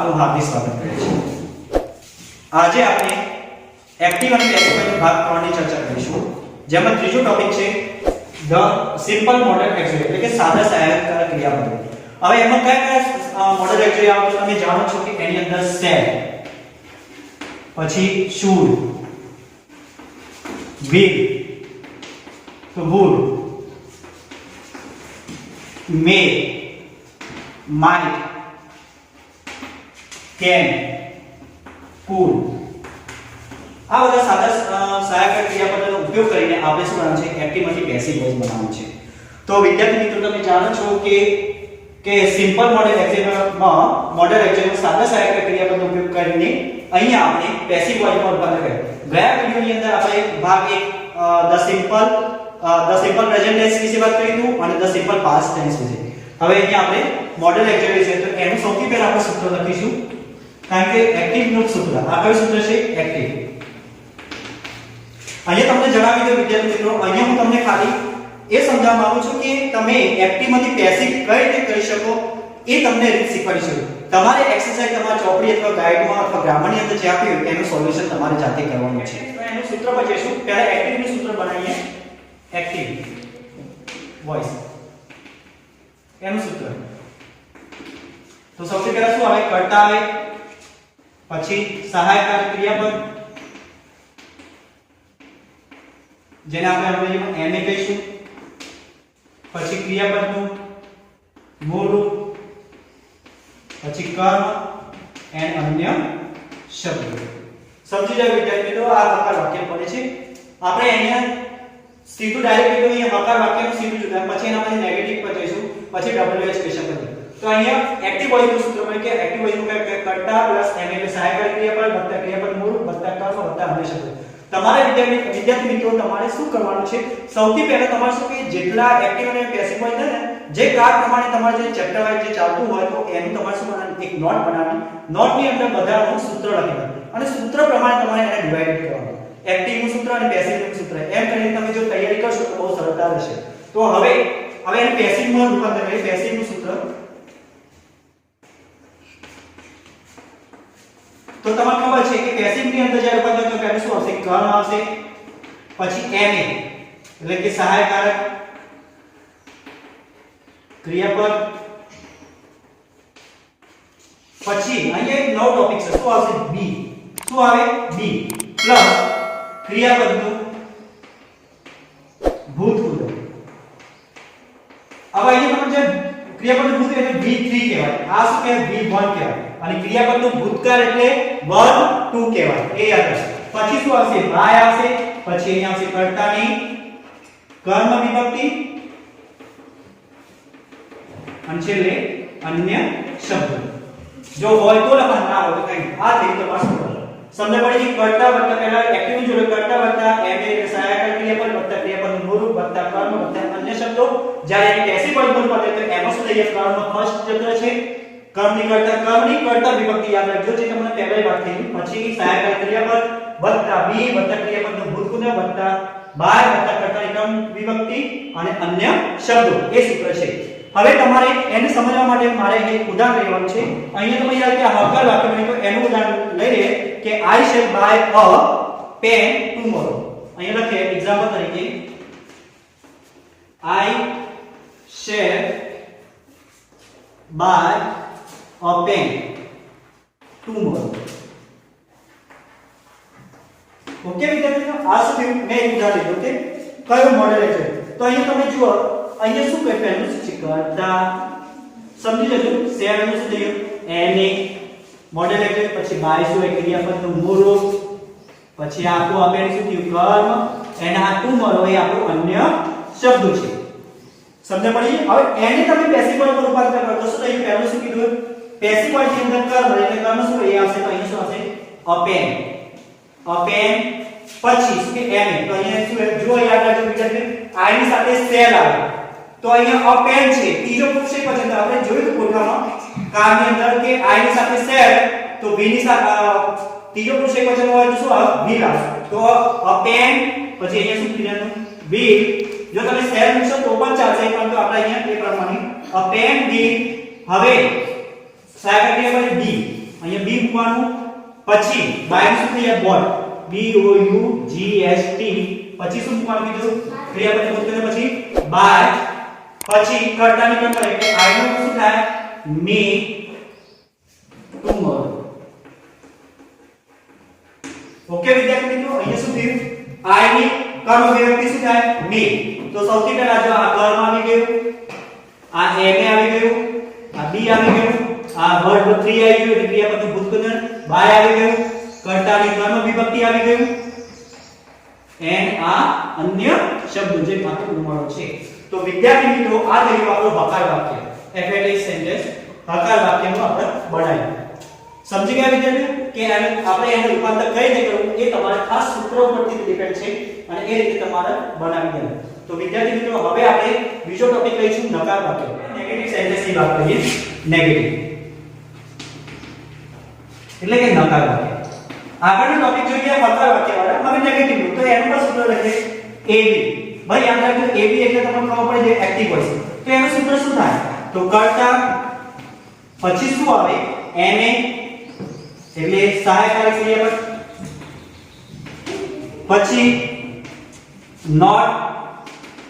આપનું હાર્દિક સ્વાગત કરું છું। આજે આપણે એક્ટિવ અને પેસિવ વોઇસ ભાગ 3 ની ચર્ચા કરીશું, જેમાં ત્રીજો ટોપિક છે ધ સિમ્પલ મોડલ એક્ઝેક્યુટિવ, એટલે કે સાદા સહાયક ક્રિયાપદો। હવે એમાં કયા મોડલ એક્ઝેક્યુટિવ આવે તો તમે જાણો છો કે એની અંદર શેલ, પછી should, will, would, may, might, can, could, આ બધા સાદા સહાયક ક્રિયાપદોનો ઉપયોગ કરીને આપણે શું બનાવવાનું છે, એક્ટિવ માંથી પેસિવ વોઇસ બનાવવાનું છે। તો વિદ્યાર્થી મિત્રો તમે જાણો છો કે સિમ્પલ મોડલ એક્ઝેક્યુટિવમાં સાદા સહાયક ક્રિયાપદનો ઉપયોગ કરીને અહીંયા આપણે પેસિવ વોઇસમાં રૂપાંતર કર્યું। ગયા વિડિયોની અંદર આપણે ભાગ 1 ધ સિમ્પલ પ્રેઝન્ટ ટેન્સ વિશે વાત કરી હતું અને ધ સિમ્પલ પાસ્ટ ટેન્સ વિશે। હવે અહીંયા આપણે મોડલ એક્ઝેક્યુટિવ છે તો એનું સૌથી પહેલા આપણે સૂત્ર લખીશું, કારણ કે એક્ટિવ નું સૂત્ર આ કયું સૂત્ર છે, એક્ટિવ। અહીંયા તમને જણાવી દઉં વિદ્યાર્થી મિત્રો, અહીંયા હું તમને ખાલી એ સમજાવવા માંગુ છું કે તમે એક્ટિવ માંથી પેસિવ કઈ રીતે કરી શકો એ તમને રીત શીખવાડી છું। તમારે એક્સરસાઇઝ તમારા ચોપડી અથવા ગાઈડમાં અથવા ગ્રામરની અંદર જે આપ્યું હોય એનું સોલ્યુશન તમારે જાતે કરવાનું છે। તો એનું સૂત્ર પર જઈશું। પહેલા એક્ટિવ નું સૂત્ર બનાવીએ, એક્ટિવ વોઇસ એનું સૂત્ર। તો સૌથી પહેલા શું આવે, કર્તા આવે, પછી સહાયક ક્રિયાપદ જેને આપણે અંગ્રેજીમાં એમ એ કહીશું, પછી ક્રિયાપદનું મૂળ રૂપ, પછી કર્મ એન્ડ અન્ય શબ્દો। સમજી જાવ વિદ્યાર્થી મિત્રો, આ હકાર વાક્ય બને છે। આપણે અહીંયા સીધું ડાયરેક્ટ એટલે અહીંયા હકાર વાક્યનું સીધું જોતા, પછી એનામાંથી નેગેટિવ પર જઈશું, પછી WH ક્વેશ્ચન પર। તો અહીંયા એક્ટિવ વોઇસનું સૂત્ર મળે કે એક્ટિવ વોઇસનું કર્તા પ્લસ એમ એટલે સહાયક ક્રિયાપદ વત્તા ક્રિયાપદ મૂળ વત્તા કર્મ વત્તા અન્ય શબ્દો। તમારે વિદ્યાર્થી મિત્રો તમારે શું કરવાનું છે, સૌથી પહેલા તમારે શું કે જેટલા એક્ટિવ અને પેસિવ વોઇસ છે ને, જે કાર પ્રમાણે તમારે જે ચેપ્ટર વાઇઝ જે ચાલતું હોય તો એનું તમારે શું બનાવવાનું, એક નોટ બનાવવાની, નોટની અંદર બધાનું સૂત્ર લખી અને સૂત્ર પ્રમાણે તમારે એને ડિવાઇડ કરવાનું, એક્ટિવ નું સૂત્ર અને પેસિવ નું સૂત્ર, એમ કરીને તમે જો તૈયારી કરશો તો બહુ સરળતા રહેશે। તો હવે એને પેસિવ માં રૂપાંતર કરીએ, પેસિવ નું સૂત્ર। તો તમને ખબર છે કે પેસિવ ની અંદર જ્યારે રૂપાંતર તો પહેલું શું આવશે, કર્મ આવશે, પછી ma એટલે કે સહાયકારક ક્રિયાપદ, પછી અહીંયા એક નવો ટોપિક છે, શું આવશે, બી, શું આવે, બી પ્લસ ક્રિયાપદનું ભૂતપૂર્વ। હવે અહીંયા તમે જે ક્રિયાપદનું ભૂતપૂર્વ એટલે V3 કહેવાય, આ શું કહેવાય, V1 કહેવાય, અને ક્રિયાપદનું ભૂતકાળ એટલે 1 2 કહેવાય, એ યાદ રાખો। પછી શું આવશે, બાય આવશે, પછી અહીંયા આવશે કર્તાની કર્મ વિભક્તિ અને છેલ્લે અન્ય શબ્દો। જો હોય તો લખવાનું, ના હોય તો કઈ આ થઈ તો પાછું સમજ પડી। કર્તા વત્તા પહેલા એક્ટિવ જોડે કર્તા વત્તા એમ એટલે સહાયક ક્રિયાપદ વત્તા ક્રિયાપદનું મૂળ રૂપ વત્તા કર્મ વત્તા અન્ય શબ્દો। જ્યારે પેસિવ વોઇસ પર પડે તો એમાં શું થઈ જાય, કર્મ ફર્સ્ટ જતો છે, કર્મની કર્તા વિભક્તિ યાદ રાખજો, જે તમને પહેલા વાત થઈ, પછી સહાયક ક્રિયાપદ વત્તા બી વત્તા ક્રિયાપદનું ભૂતપૂર્વ વત્તા બાય વત્તા કર્તાની કર્મ વિભક્તિ અને અન્ય શબ્દો, એ સૂત્ર છે। હવે તમારે એને સમજવા માટે મારે એક ઉદાહરણ લેવાનું છે। અહીંયા તમે યાદ કે હકાર વાક્ય બને તો એનું ઉદાહરણ લઈ લે કે I shall buy a pen tomorrow। અહીંયા લખીએ એક્ઝામ્પલ તરીકે, I shall buy a pen tomorrow। Okay વિદ્યાર્થીઓ, આ શું મેં એક ઉદાહરણ લીધું કે કયો મોડેલ છે। તો અહીંયા તમે જુઓ, અહીંયા શું કહે, પહેલું શું છે, કર્તા, સમજી લેજો, શેર નું શું થયું, એને મોડેલ એટલે, પછી બાય શું એ ક્રિયાપદનું મૂળ રૂપ, પછી આખું આપેલ શું થયું, કર્મ, એને આ ટુમોરો એ આપણું અન્ય શબ્દો છે। સમજ પડી? હવે એને તમે પેસિવ વોઇસમાં રૂપાંતર કરો તો શું થયું, પહેલું શું કીધું, પેસિવ વોઇસ ની અંદર કર્મ એટલે કર્મ શું એ આવશે, તો અહીંયા શું આવશે, a pen, પછી શું કે એને, તો અહીંયા શું જો યાદ રાખજો વિદ્યાર્થી, I ની સાથે શેલ આવે તો અહીંયા a pen છે, ત્રીજો પુરુષ પછી આપણે જોયું તો કોઠામાં કારની અંદર કે I ની સાથે શેલ તો v ની સાથે ત્રીજો પુરુષ વચન હોય તો શું આવે, will આવે। તો a pen પછી અહીંયા શું કીધું, will, જો તમે શેલ મૂકશો તો પણ ચાલશે, પરંતુ આપણે અહીંયા એ પ્રમાણે a pen will। હવે સહાયક ક્રિયાપદ બી, અહીંયા બી મૂકવાનું, પછી બાય શું થઈ જાય boat, B O U G S T, પછી શું મૂકવાનું કીધું ક્રિયાપદ મૂકીને પછી બાય, પછી કર્તાની ક્રમ પર એટલે I નું શું થાય me tomorrow. ઓકે વિદ્યાર્થી મિત્રો, અહીંયા શું થયું I ની કર્મ વિભક્તિ શું થાય me. તો સૌથી પહેલા જો આ કર્મ આવી ગયું, આ M આવી ગયું, આ B આવી ગયું, આ વર્બ 3 આવી ગયું એટલે ક્રિયાપદનું ભૂતગણ, બાય આવી ગયું, કર્તાની કર્મ વિભક્તિ આવી ગયું, એન્ડ આ અન્ય શબ્દ જે માત્ર ઉમરો છે. તો વિદ્યાર્થી મિત્રો આ થયું આપણું હકાર વાક્ય, એફએટી સેન્ટેન્સ હકાર વાક્યનું આપણે બનાવ્યું. સમજી ગયા વિદ્યાર્થીઓ કે આપણે એનું રૂપાંતર કઈ રીતે કરવું એ તમારે ખાસ સૂત્ર પરથી ડિપેન્ડ છે અને એ રીતે તમારે બનાવી દેવું. તો વિદ્યાર્થી મિત્રો હવે આપણે બીજો ટોપિક લઈશું નકાર વાક્ય, નેગેટિવ સેન્ટેન્સની વાત કરીએ. નેગેટિવ એટલે કે નકાર વાક્ય. આગળનો ટોપિક જોઈએ હકાર વાક્ય વાળા, હવે નેગેટિવ. તો એનું પણ સૂત્ર લખીએ AB. ભાઈ યાદ રાખજો AB એટલે તમને ખબર પડે છે એક્ટિવ વોઇસ. તો એનું સૂત્ર શું થાય? તો કર્તા પછી શું આવે NA એટલે સહાયકારી ક્રિયાપદ, પછી નોટ,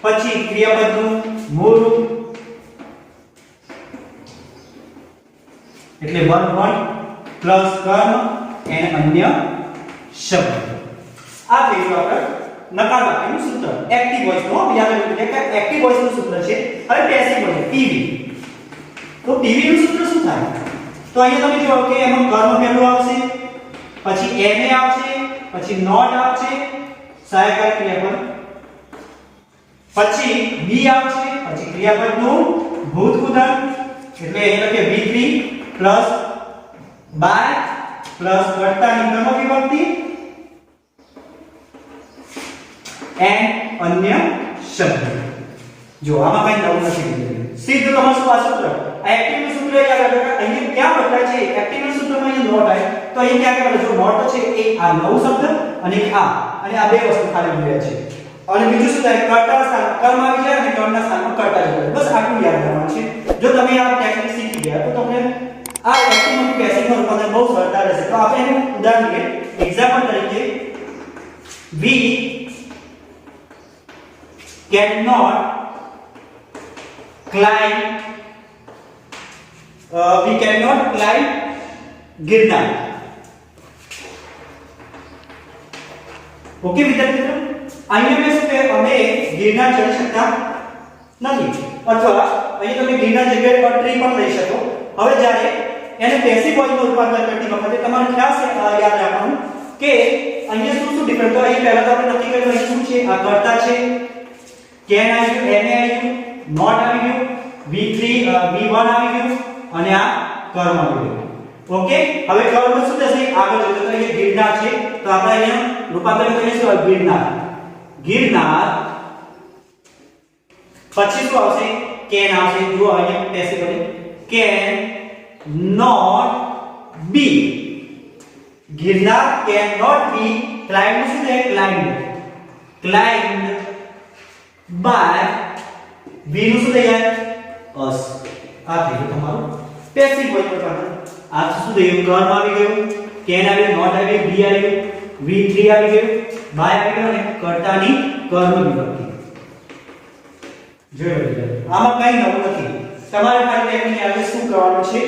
પછી ક્રિયાપદનું મૂળ રૂપ એટલે વર્બ 1 પ્લસ કર્મ અને અન્ય શબ્દ. આ થયું આપણે નકાર વાક્યનું સૂત્ર. એક્ટિવ વોઇસ નો યાદ રાખજો કે એક્ટિવ વોઇસ નું સૂત્ર છે. હવે પેસિવ વોઇસ PV. તો PV નું સૂત્ર શું થાય? તો અહીંયા તમે જુઓ કે એમાં કર્મ પહેલું આવશે, પછી NA આવશે, પછી નોટ આવશે સહાયકારી ક્રિયાપદ, પછી B આવશે, પછી ક્રિયાપદનું ભૂતગુદન એટલે અહીં લખીએ V3 પ્લસ બાય પ્લસ કર્તાની કર્મ વિભક્તિ એન્ડ અન્ય શબ્દ. જો આમાં કઈ નવું નથી, સીધું તમારું શું આ સૂત્ર આ એક્ટિવ નું સૂત્ર યાદ રાખો. અહીંયા ક્યાં બદલાય છે? એક્ટિવ નું સૂત્રમાં અહીંયા નોટ આવે તો અહીંયા ક્યાં કરે? જો નોટ છે એ આ નવું શબ્દ અને આ બે વસ્તુ ખાલી મળ્યા છે. અને બીજું શું થાય? કર્તા સ્થાન કર્મ આવી જાય અને કર્મના સ્થાનમાં કર્તા જશે. બસ આટલું યાદ રાખવાનું છે. જો તમે આ ટેકનિક શીખી ગયા તો તમને આ એક્ટિવ નું પેસિવ નું રૂપાંતર બહુ સરળતા રહેશે. તો આપણે એનું ઉદાહરણ લઈએ. એક્ઝામ્પલ તરીકે we cannot climb Girnar. Okay વિદ્યાર્થી મિત્રો, અહીંયા મેં શું કહે અમે ગિરનાર ચડી શકતા નથી, અથવા અહીંયા તમે ગિરનાર જગ્યાએ પર ટ્રી પણ લઈ શકો. હવે જ્યારે એને પેસિવ વોઇસનું રૂપાંતર કરતી વખતે તમારે ખાસ યાદ રાખવાનું કે અહીંયા શું ડિફરન્સ. તો અહીં પહેલા તો આપણે નક્કી કર્યું અહીં શું છે? આ કર્તા છે, કેન આવી ગયું, એને આવી ગયું, નોટ આવી ગયું, V3 V1 આવી ગયું અને આ કર્મ આવી ગયું. ઓકે, હવે કર્મ શું થશે? આગળ જતો તો અહીંયા ગિરનાર છે તો આપણે અહીંયા રૂપાંતર કરીએ શું? ગિરનાર. ગિરનાર પછી શું આવશે? કેન આવશે. જો અહીંયા પેસિવ બને can not be. Girnar can not be climbed શું છે? ક્લાઇમ્ડ બાય બી નું શું થઈ જાય? અસ. આ થઈ ગયું તમારું પેસિવ વોઇસ રૂપાંતર. આ શું થયું? કર્મ આવી ગયું, કેન આવી ગયું, નોટ આવી ગયું, બી આવી ગયું, V3 આવી ગયું, બાય આવી ગયું અને કર્તાની કર્મ વિભક્તિ. જોયું આમાં કઈ નવું નથી. તમારે ખાલી ટેકનિક આજે શું કરવાનું છે?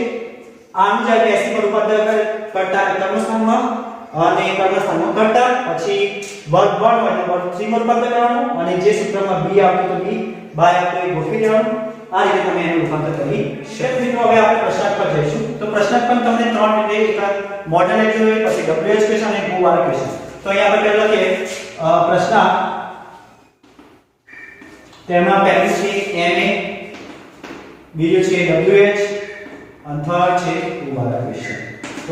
આનું જે પેસિવ રૂપાંતર કર્તા કર્મ સ્થાનમાં અને કર્મ સ્થાનમાં કર્તા, પછી વર્બ 1 હોય તો વર્બ 3 માં રૂપાંતર કરવાનું અને જે સૂત્રમાં b આવતું તો b બાય આવતું એ ગોઠવી દેવાનું. આ રીતે તમે એનું રૂપાંતર કરી શકો. મિત્રો હવે આપણે પ્રશ્નાર્થ પર જઈશું. તો પ્રશ્નાર્થ પર તમને ત્રણ રીતે એક મોડલ એક્ઝામ, પછી WH ક્વેશ્ચન અને ગોવાર ક્વેશ્ચન. તો અહીંયા આપણે પહેલા કે પ્રશ્નાર્થ તેમાં પહેલું છે NA, બીજું છે WH અને થર્ડ છે ગોવાર ક્વેશ્ચન.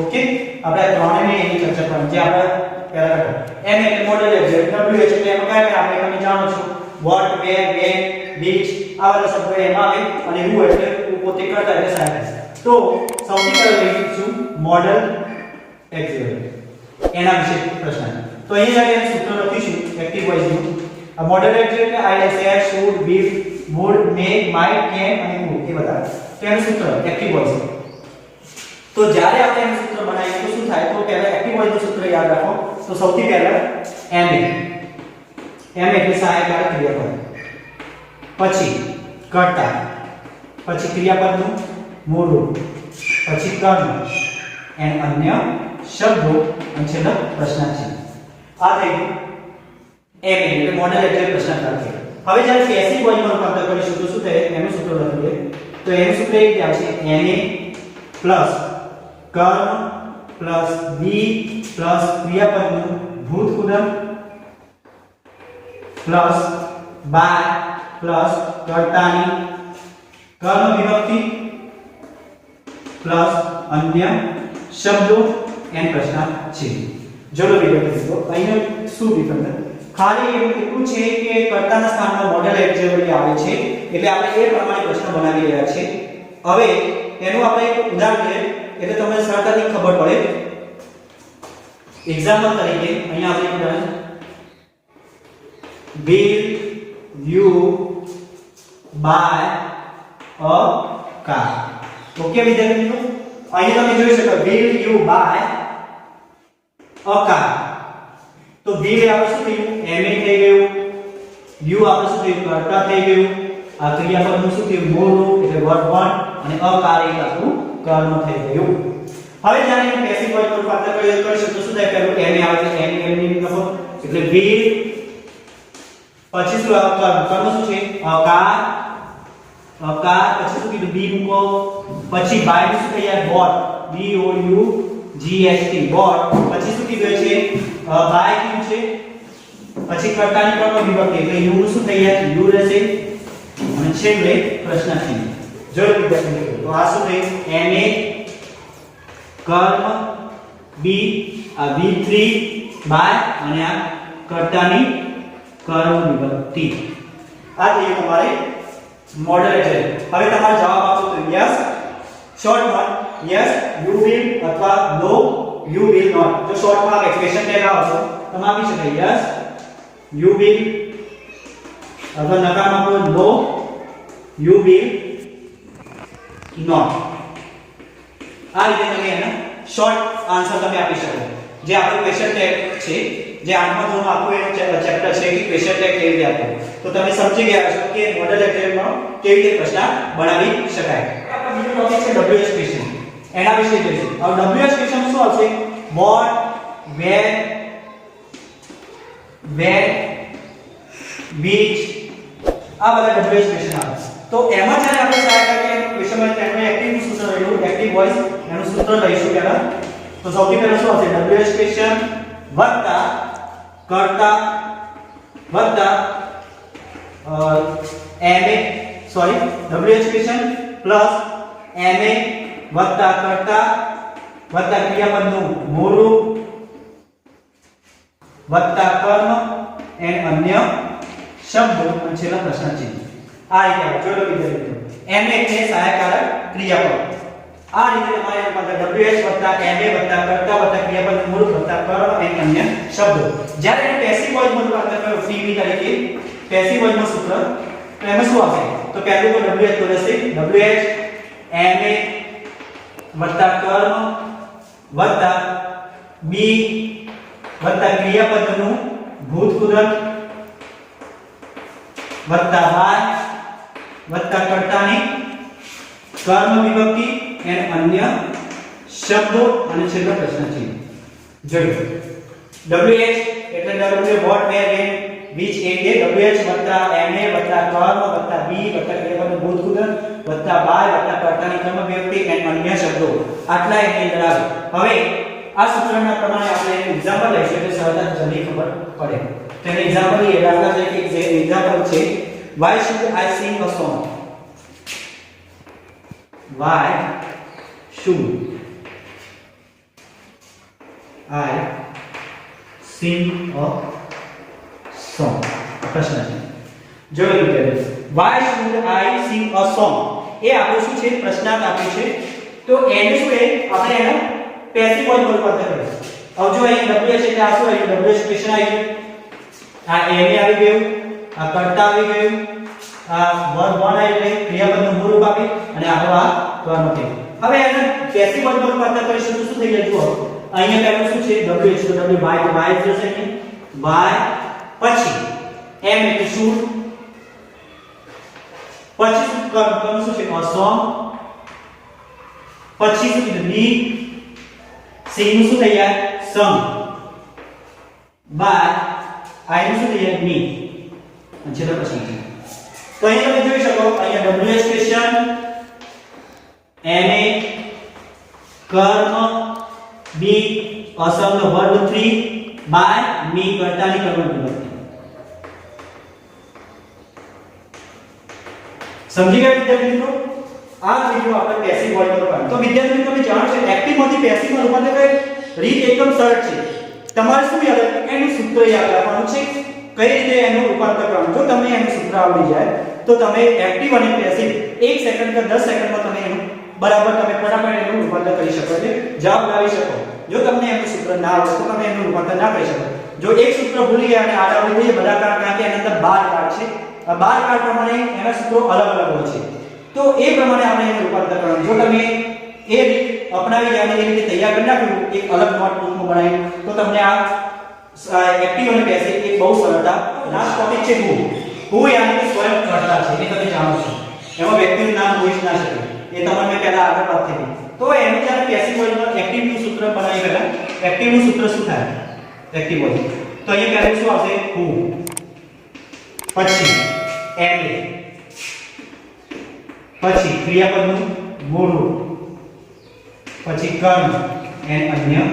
ઓકે, આપણે ત્રણેયની એની ચર્ચા કરવાની. જે આપણે પહેલા કરતા NA એટલે મોડલ એક્ઝામ, WH એટલે એમાં કયા આપણે તમે જાણો છો વોટ, વેર, વેન, બીચ આ બધા શબ્દો એમાં આવે અને who એટલે પોતે કરતા એટલે સાયન્ટિસ્ટ. તો સૌથી પહેલા લઈશું મોડલ એક્ઝામ, એના વિશે પ્રશ્ન. તો અહીંયા આપણે સૂત્ર લખીશું એક્ટિવ વોઇસ નું. આ મોડલ એક્ઝામ એટલે I shall, should, be, would, may, might, can અને વુ એ બધા. તો એનું સૂત્ર એક્ટિવ વોઇસ. તો જ્યારે આપણે એનું સૂત્ર બનાવીએ તો શું થાય? તો પહેલા એક્ટિવ વોઇસ નું સૂત્ર યાદ રાખો. તો સૌથી પહેલા ma એટલે સહાયકારક ક્રિયાપદ, પછી કર્તા, પછી ક્રિયાપદનું મૂળ રૂપ, પછી કર્મ એન્ડ અન્ય શબ્દો અને છેલ્લે પ્રશ્નાર્થ. આ થઈ ગયું ma એટલે મોડલ એક્ટિવ પ્રશ્નાર્થ. હવે જ્યારે પેસિવ વોઇસમાં રૂપાંતર કરીશું તો શું થાય? એનું સૂત્ર લખીએ. તો એનું સૂત્ર એ રીતે આવશે: ma કર્મ બી ક્રિયાપદનું ભૂતપૂર્વ બાય કર્તાની કર્મ વિભક્તિ અન્ય શબ્દો એન્ડ પ્રશ્નાર્થ છે. ચલો વિગત તો અહીંયા શું વિગત? ખાલી એટલું છે કે કર્તાના સ્થાનમાં મોડલ એડજેક્ટિવ આવે છે એટલે આપણે એ પ્રમાણે પ્રશ્ન બનાવી રહ્યા છે. હવે એનું આપણે એક ઉદાહરણ લઈએ એટલે તમને સરળતાથી ખબર પડે. એક્ઝામ્પલ તરીકે અહીંયા આપણે ઉદાહરણ will you buy a car? Okay વિદ્યાર્થી મિત્રો, અહીંયા તમે જોઈ શકો will you buy a car. તો will આપણે શું થયું? ma થઈ ગયું, you આપણે શું થયું? કર્તા થઈ ગયું, આ ક્રિયાપદનું શું થયું? મૂળ રૂપ એટલે વર્બ 1 અને a car એ આપણું કર્મ થઈ ગયું. હવે જ્યારે આપણે પેસિવ વોઇસ પર રૂપાંતર કરીશું તો શું થાય? પહેલું ma આવે છે, ma ની લખો એટલે will, પછી શું કર્મ શું છે? અકાર, પછી શું કીધું? બી મૂકો, પછી બાય શું થઈ જાય? Bought, B O U G H T bought. પછી શું કીધું છે? બાય કીધું છે, પછી કર્તાની કર્મ વિભક્તિ એટલે યુ શું થઈ જાય? યુ રહેશે અને છેલ્લે પ્રશ્નાર્થ. જો વિદ્યાર્થી તો આ શું થયું? ma કર્મ બી આ v3 બાય અને આ કર્તાની કર્મ વિભક્તિ. આ થઈ તમારે મોડલ છે. હવે તમારો જવાબ આપો તો યસ, શોર્ટમાં યસ યુ વિલ અથવા નો યુ વિલ નોટ. જો શોર્ટમાં આ એક્સપ્રેશન ટેગ આવશે તમે આપી શકો યસ યુ વિલ અથવા નકામ આપો નો યુ વિલ નોટ. આ રીતે તમે એનો શોર્ટ આન્સર તમે આપી શકો. જે આપણો ક્વેશ્ચન ટેગ છે, જે 8મા ધોરણનું આખું એનું ચેપ્ટર છે કે ક્વેશ્ચન ટેગ કેવી રીતે આપવું, તો તમે સમજી ગયા છો કે મોડલ એક્ટિવમાં કેવી રીતે પ્રશ્ન બનાવી શકાય. આપણો બીજો ટોપિક છે WH ક્વેશ્ચન. એના વિશે જોઈશું. હવે WH ક્વેશ્ચન શું આવશે? વોટ, વેર, which આ બધા WH ક્વેશ્ચન આવે. તો એમાં જ્યારે આપણે સહાયતા કે ક્વેશ્ચનમાં આપણે એક્ટિવ સૂત્ર લઈશું, એક્ટિવ વોઇસ એનું સૂત્ર લઈશું પહેલા. તો સૌથી પહેલા શું આવશે? WH ક્વેશ્ચન વત્તા કર્તા વત્તા WH ક્વેશ્ચન પ્લસ ma વત્તા કર્તા વત્તા ક્રિયાપદનું મૂળ રૂપ વત્તા કર્મ એન્ડ અન્ય શબ્દો અને છેલ્લા પ્રશ્નાર્થ. આ રીતે આવે. જોડો વિદ્યાર્થીઓ, ma એટલે સહાયકારક ક્રિયાપદ. આ રીતે તમારે WH વત્તા ma વત્તા કર્તા વત્તા ક્રિયાપદનું મૂળ વત્તા કર્મ એન્ડ અન્ય શબ્દો. જ્યારે એને પેસિવ વોઇસમાં રૂપાંતર કરો CV તરીકે પેસિવ વોઇસમાં સૂત્ર, તો એમાં શું આવશે? તો પહેલું તો WH તો રહેશે WH ma વત્તા કર્મ વત્તા બી વત્તા ક્રિયાપદનું ભૂતપૂર્વ વત્તા બાય વત્તા કર્તાની કર્મ વિભક્તિ એન્ડ અન્ય શબ્દો અને છેલ્લો પ્રશ્ન છે. જોયું WH એટલે W what where when which એટલે WH વત્તા ma વત્તા કર્મ વત્તા બી વત્તા ક્રિયાપદનું ભૂતપૂર્વ વત્તા બાય વત્તા કર્તાની કર્મ વિભક્તિ એન્ડ અન્ય શબ્દો. આટલા એની અંદર આવે. હવે આ સૂત્રના પ્રમાણે આપણે એક્ઝામ્પલ લઈશું એટલે સરળતાથી જલ્દી ખબર પડે. તેને એક્ઝામ્પલ એ દાખલા તરીકે એક એક્ઝામ્પલ છે why should I sing a song? Why should I sing a song? પ્રશ્ન છે. જોયું વિદ્યાર્થીઓ, why should I sing a song એ આપણું શું છે? પ્રશ્નાર્થ આપ્યું છે. તો એને શું એ આપણે એનો પેસિવ વોઇસ માં રૂપાંતર કરીશું. હવે જો અહીં WH એટલે આ શું આવ્યું? WH ક્વેશ્ચન આવ્યું, આ ma આવી ગયું, આ કર્તા આવી ગયું, આ વર્બ 1 આવી ગયું, ક્રિયાપદનું મૂળ રૂપ આપી અને આપણો આ કર્મ થઈ ગયું. હવે એને પેસિવ વોઇડમાં રૂપાંતર કરીશું તો શું થઈ જાય જુઓ અહીંયા પહેલું શું છે w છે તો w y તો y જશે ને y પછી m એટલે શું પછી શું કરવાનું શું છે અસમ પછી શું કીધું ની સી નું શું થઈ જાય સમ બાય આઈ નું શું થઈ જાય ની અને છેલ્લે પછી તો અહીંયા તમે જોઈ શકો અહીંયા w એક્સપ્રેશન ma કર્મ b અસમનો વર્ગ 3 બાય મી કર્તાની કર્મ વિભક્તિ સમજી ગયા વિદ્યાર્થી મિત્રો આ વિડિયો આપણે પેસિવ વોઇડ પર તો વિદ્યાર્થી મિત્રો તમે જાણો છો એક્ટિવ માંથી પેસિવ માં રૂપાંતર કઈ રીત એકદમ સરળ છે તમારે શું યાદ રાખવું એનું સૂત્ર યાદ રાખવાનું છે કઈ રીતે એનું રૂપાંતર કરવાનું જો તમને એનું સૂત્ર આવડી જાય તો તમે એક્ટિવ અને પેસિવ 1 સેકન્ડ કે 10 સેકન્ડમાં તમે એનું બરાબર તમે ફટાફટ એનું રૂપાંતર કરી શકો એટલે જવાબ લાવી શકો જો તમને એનું સૂત્ર ના આવડે તો તમે એનું રૂપાંતર ના કરી શકો જો એક સૂત્ર ભૂલી ગયા અને આડાવડી થઈ બધા કારણ કે એની અંદર 12 કાર્ડ છે આ 12 કાર્ડ પ્રમાણે એના સૂત્રો અલગ અલગ હોય છે તો એ પ્રમાણે આપણે એનું રૂપાંતર કરવાનું જો તમે એ રીત અપનાવી જાય અને એ રીતે તૈયાર કરી નાખ્યું એક અલગ નોટબુકમાં બનાવી તો તમને આ એક્ટિવ અને પેસિવ એક બહુ સરળતા લાસ્ટ ટોપિક છે હુ યાની કે સ્વયં કરતા છે એ તમે જાણો છો એમાં વ્યક્તિનું નામ હોઈ જ ના શકે એ તમને મેં પહેલા આગળ વાત થઈ તો એનું જ્યારે પેસિવ વોઇડમાં એક્ટિવ નું સૂત્ર બનાવી પહેલા એક્ટિવ નું સૂત્ર શું થાય એક્ટિવ વોઇડ તો અહીંયા પહેલું શું આવશે હુ પછી એમ પછી ક્રિયાપદનું મૂળ રૂપ પછી કર્મ એન અન્ય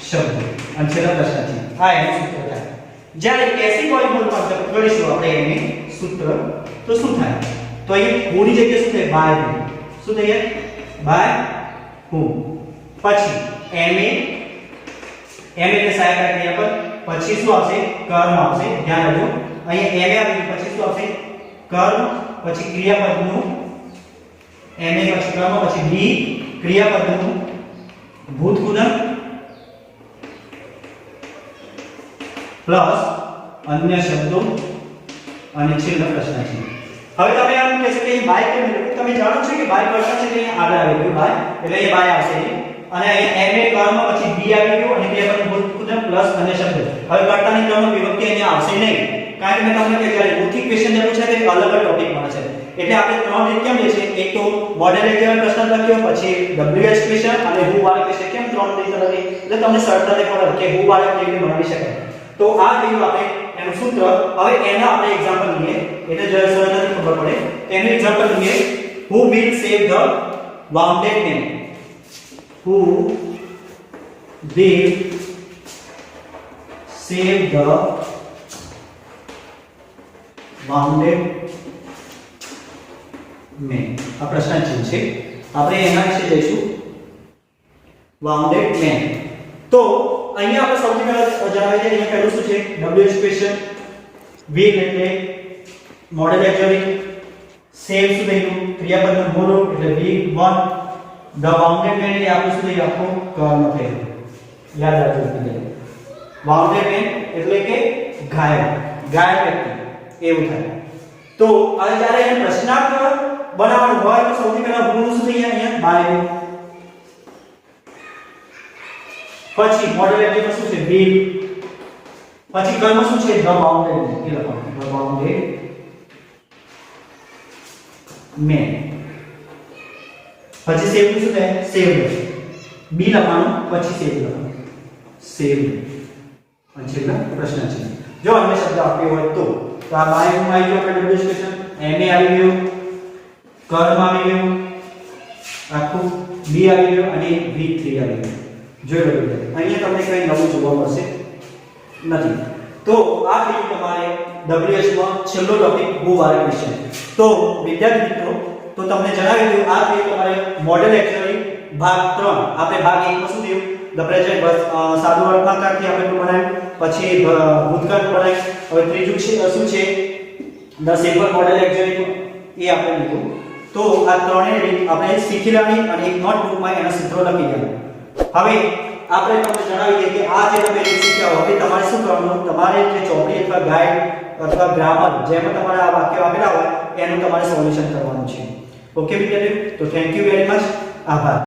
શબ્દ અને છેલ્લા પ્રશ્ન છે આ એનું સૂત્ર થાય જ્યારે પેસિવ વોઇડમાં રૂપાંતર કરીશું આપણે એને સૂત્ર તો શું થાય તો અહીં હુ ની જગ્યાએ શું થાય બાય શું થઈ જાય બાય હુ પછી એમ એટલે સહાયક ક્રિયાપદ પછી શું આવશે કર્મ આવશે ધ્યાન રાખજો અહીંયા એમ પછી શું આવશે કર્મ પછી ક્રિયાપદનું એમ પછી કર્મ પછી બી ક્રિયાપદનું ભૂતગુણક પ્લસ અન્ય શબ્દો અને છેલ્લો પ્રશ્ન છે હવે તમે આમ કહેશો કે બાય કેમ લીધું તમે જાણો છો કે બાય પ્રશ્ન છે કે આગળ આવી ગયું બાય એટલે એ બાય આવશે અને અહીંયા એમ કર્મ પછી બી આવી ગયું અને ક્રિયાપદનું ભૂતગુણક પ્લસ અન્ય શબ્દો હવે કર્તાની ક્રમ વિભક્તિ અહીંયા આવશે નહીં કારણ કે મેં તમને કહ્યું જ્યારે મુખ્ય ક્વેશ્ચન જે પૂછાય તે અલગ અલગ ટોપિક માં છે એટલે આપણે ત્રણ રીત કેમ લે છે એક તો મોડેલ એક્ઝામ પ્રશ્ન લખ્યો પછી WH ક્વેશ્ચન અને હુ વાળા ક્વેશ્ચન કેમ ત્રણ રીત લખી એટલે તમને સરળતાથી ખબર કે હુ વાળા કેવી રીતે બનાવી શકાય તો આ જોયું આપણે એનું સૂત્ર હવે એના આપણે એક્ઝામ્પલ લઈએ એટલે જો સરળતાથી ખબર પડે એનું એક્ઝામ્પલ લઈએ who will save the wounded man who will save the wounded man આ પ્રશ્ન છે આપણે એના વિશે જઈશું વાઉન્ડેડ મેન તો અહીંયા આપણે સૌથી પહેલા જણાવી દઈએ અહીંયા પહેલું શું છે WH ક્વેશ્ચન વિલ એટલે મોડેલ એક્ઝામિન સેવ શું થયું ક્રિયાપદનું મૂળ રૂપ એટલે V1 ધ વાઉન્ડેડ મેન એટલે આપણું શું થયું આખું કર્મ થયું યાદ રાખજો વાઉન્ડેડ મેન એટલે કે ઘાયલ વ્યક્તિ એવું થાય તો હવે જ્યારે એને પ્રશ્નાર્થ બનાવવાનું હોય તો સૌથી પહેલા ભૂલનું શું થઈ જાય અહીંયા બાય પછી મોડેલ એક્ઝામ્પલ શું છે વિલ પછી કર્મ શું છે ધ બાઉન્ડેડ એ લખવાનું ધ બાઉન્ડેડ મેન પછી સેવ શું થાય સેવ બી લખવાનું પછી સેવ લખવાનું સેવ અને છેલ્લા પ્રશ્ન છે જો અન્ય શબ્દ આપ્યો હોય તો આ બાય નું આવી ગયો આપણે WH ક્વેશ્ચન એમ આવી ગયો કર્મ આવી ગયો આખું બી આવી ગયો અને V3 આવી ગયો જોઈ લો અહીંયા તમને કઈ નવું જોવા મળશે નથી તો આ થયું તમારે WH માં છેલ્લો ટોપિક હુ વાળા ક્વેશ્ચન તો વિદ્યાર્થી મિત્રો તો તમને જણાવી દઉં આ થયું તમારે મોડેલ એક્ચુઅલી ભાગ 3 આપણે ભાગ 1 માં શું થયું ધ પ્રેઝન્ટ બસ સાદું વર્તમાનકાળથી આપણે બનાવ્યું પછી ભૂતકાળ બનાવ્યું હવે ત્રીજું છે શું છે ધ સિમ્પલ મોડેલ એક્ચુઅલી એ આપણે લીધું તો આ ત્રણેય રીત આપણે શીખી લેવાની અને એક નોટબુકમાં એના સૂત્રો લખી દેવાના હવે આપણે તમને જણાવી દઈએ કે આ જે તમે રીત શીખ્યા હવે તમારે શું કરવાનું તમારે જે ચોપડી અથવા ગાઈડ અથવા ગ્રામર જેમાં તમારે આ વાક્ય આપેલા હોય એનું તમારે સોલ્યુશન કરવાનું છે ઓકે વિદ્યાર્થીઓ તો થેન્ક યુ વેરી મચ આભાર.